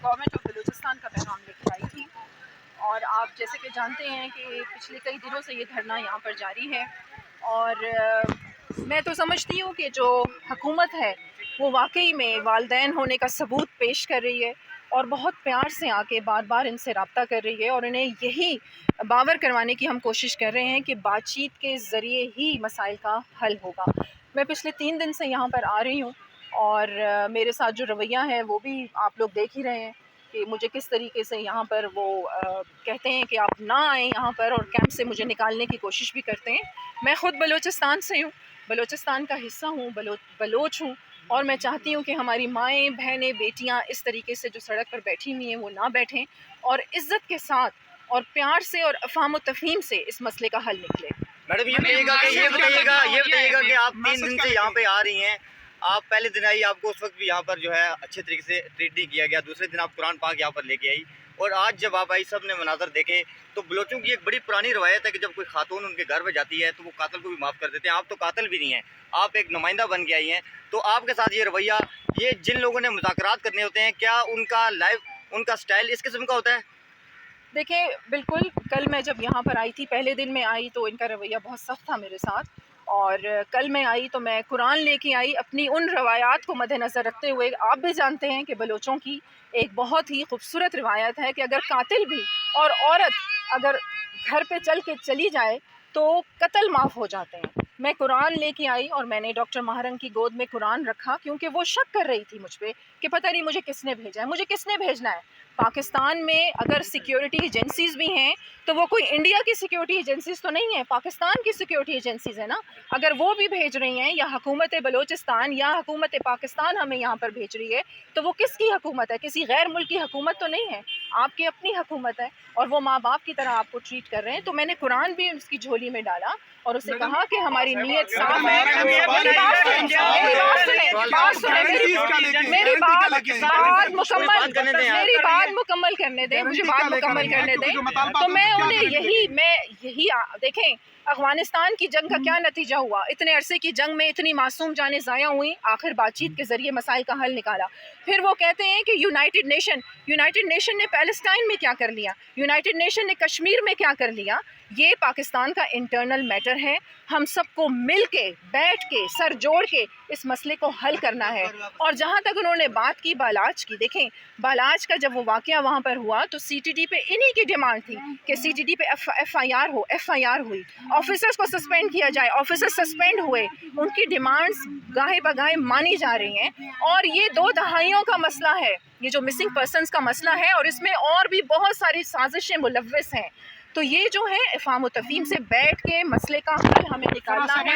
Government of Balochistan کا پیغام لے کے آئی تھی، اور آپ جیسے کہ جانتے ہیں کہ پچھلے کئی دنوں سے یہ دھرنا یہاں پر جاری ہے، اور میں تو سمجھتی ہوں کہ جو حکومت ہے وہ واقعی میں والدین ہونے کا ثبوت پیش کر رہی ہے، اور بہت پیار سے آ کے بار بار ان سے رابطہ کر رہی ہے، اور انہیں یہی باور کروانے کی ہم کوشش کر رہے ہیں کہ بات چیت کے ذریعے ہی مسائل کا حل ہوگا۔ میں پچھلے 3 دن سے یہاں پر آ رہی ہوں، اور میرے ساتھ جو رویہ ہے وہ بھی آپ لوگ دیکھ ہی رہے ہیں کہ مجھے کس طریقے سے یہاں پر وہ کہتے ہیں کہ آپ نہ آئیں یہاں پر، اور کیمپ سے مجھے نکالنے کی کوشش بھی کرتے ہیں۔ میں خود بلوچستان سے ہوں، بلوچستان کا حصہ ہوں، بلوچ ہوں، اور میں چاہتی ہوں کہ ہماری مائیں، بہنیں، بیٹیاں اس طریقے سے جو سڑک پر بیٹھی ہوئی ہیں وہ نہ بیٹھیں، اور عزت کے ساتھ اور پیار سے اور افہام و تفہیم سے اس مسئلے کا حل نکلے۔ میڈم یہ بتائیے گا کہ آپ 3 دن سے یہاں پہ آ رہی ہیں، آپ پہلے دن آئی، آپ کو اس وقت بھی یہاں پر جو ہے اچھے طریقے سے ٹریٹ نہیں کیا گیا، دوسرے دن آپ قرآن پاک یہاں پر لے کے آئی، اور آج جب آپ آئی سب نے مناظر دیکھے تو بلوچوں کی ایک بڑی پرانی روایت ہے کہ جب کوئی خاتون ان کے گھر میں جاتی ہے تو وہ قاتل کو بھی معاف کر دیتے ہیں۔ آپ تو قاتل بھی نہیں ہیں، آپ ایک نمائندہ بن کے آئی ہیں، تو آپ کے ساتھ یہ رویہ، یہ جن لوگوں نے مذاکرات کرنے ہوتے ہیں، کیا ان کا سٹائل اس قسم کا ہوتا ہے؟ دیکھیں بالکل، کل میں جب یہاں پر آئی تھی، پہلے دن میں آئی تو ان کا رویہ بہت سخت تھا میرے ساتھ، اور کل میں آئی تو میں قرآن لے کے آئی اپنی ان روایات کو مد نظر رکھتے ہوئے۔ آپ بھی جانتے ہیں کہ بلوچوں کی ایک بہت ہی خوبصورت روایت ہے کہ اگر قاتل بھی اور عورت اگر گھر پہ چل کے چلی جائے تو قتل معاف ہو جاتے ہیں۔ میں قرآن لے کے آئی اور میں نے ڈاکٹر مہرنگ کی گود میں قرآن رکھا، کیونکہ وہ شک کر رہی تھی مجھ پہ کہ پتہ نہیں مجھے کس نے بھیجا ہے، مجھے کس نے بھیجنا ہے۔ پاکستان میں اگر سیکیورٹی ایجنسیز بھی ہیں تو وہ کوئی انڈیا کی سیکیورٹی ایجنسیز تو نہیں ہیں، پاکستان کی سیکیورٹی ایجنسیز ہیں نا۔ اگر وہ بھی بھیج رہی ہیں، یا حکومت بلوچستان یا حکومت پاکستان ہمیں یہاں پر بھیج رہی ہے، تو وہ کس کی حکومت ہے؟ کسی غیر ملک کی حکومت تو نہیں ہے، آپ کی اپنی حکومت ہے، اور وہ ماں باپ کی طرح آپ کو ٹریٹ کر رہے ہیں۔ تو میں نے قرآن بھی اس کی جھولی میں ڈالا اور اسے کہا کہ ہماری نیت صاف ہے۔ میری بات مکمل کرنے دیں، مجھے بات مکمل کرنے دیں۔ تو میں انہیں یہی دیکھیں، افغانستان کی جنگ کا کیا نتیجہ ہوا؟ اتنے عرصے کی جنگ میں اتنی معصوم جانیں ضائع ہوئیں، آخر بات چیت کے ذریعے مسائل کا حل نکالا۔ پھر وہ کہتے ہیں کہ یونائٹڈ نیشن نے پیلسٹائن میں کیا کر لیا، یونائٹڈ نیشن نے کشمیر میں کیا کر لیا۔ یہ پاکستان کا انٹرنل میٹر ہے، ہم سب کو مل کے بیٹھ کے سر جوڑ کے اس مسئلے کو حل کرنا ہے۔ اور جہاں تک انہوں نے بات کی بالاچ کی، دیکھیں بالاچ کا جب وہ واقعہ وہاں پر ہوا تو سی ٹی ڈی پہ انہی کی ڈیمانڈ تھی کہ سی ٹی ڈی پہ ایف آئی آر ہوئی، آفیسرز کو سسپینڈ کیا جائے، آفیسرز سسپینڈ ہوئے، ان کی ڈیمانڈز گاہے بگاہے مانی جا رہی ہیں۔ اور یہ 2 دہائیوں کا مسئلہ ہے، یہ جو مسنگ پرسنز کا مسئلہ ہے، اور اس میں اور بھی بہت ساری سازشیں ملوث ہیں۔ تو یہ جو ہے افہام و تفہیم سے بیٹھ کے مسئلے کا حل ہمیں نکالنا ہے۔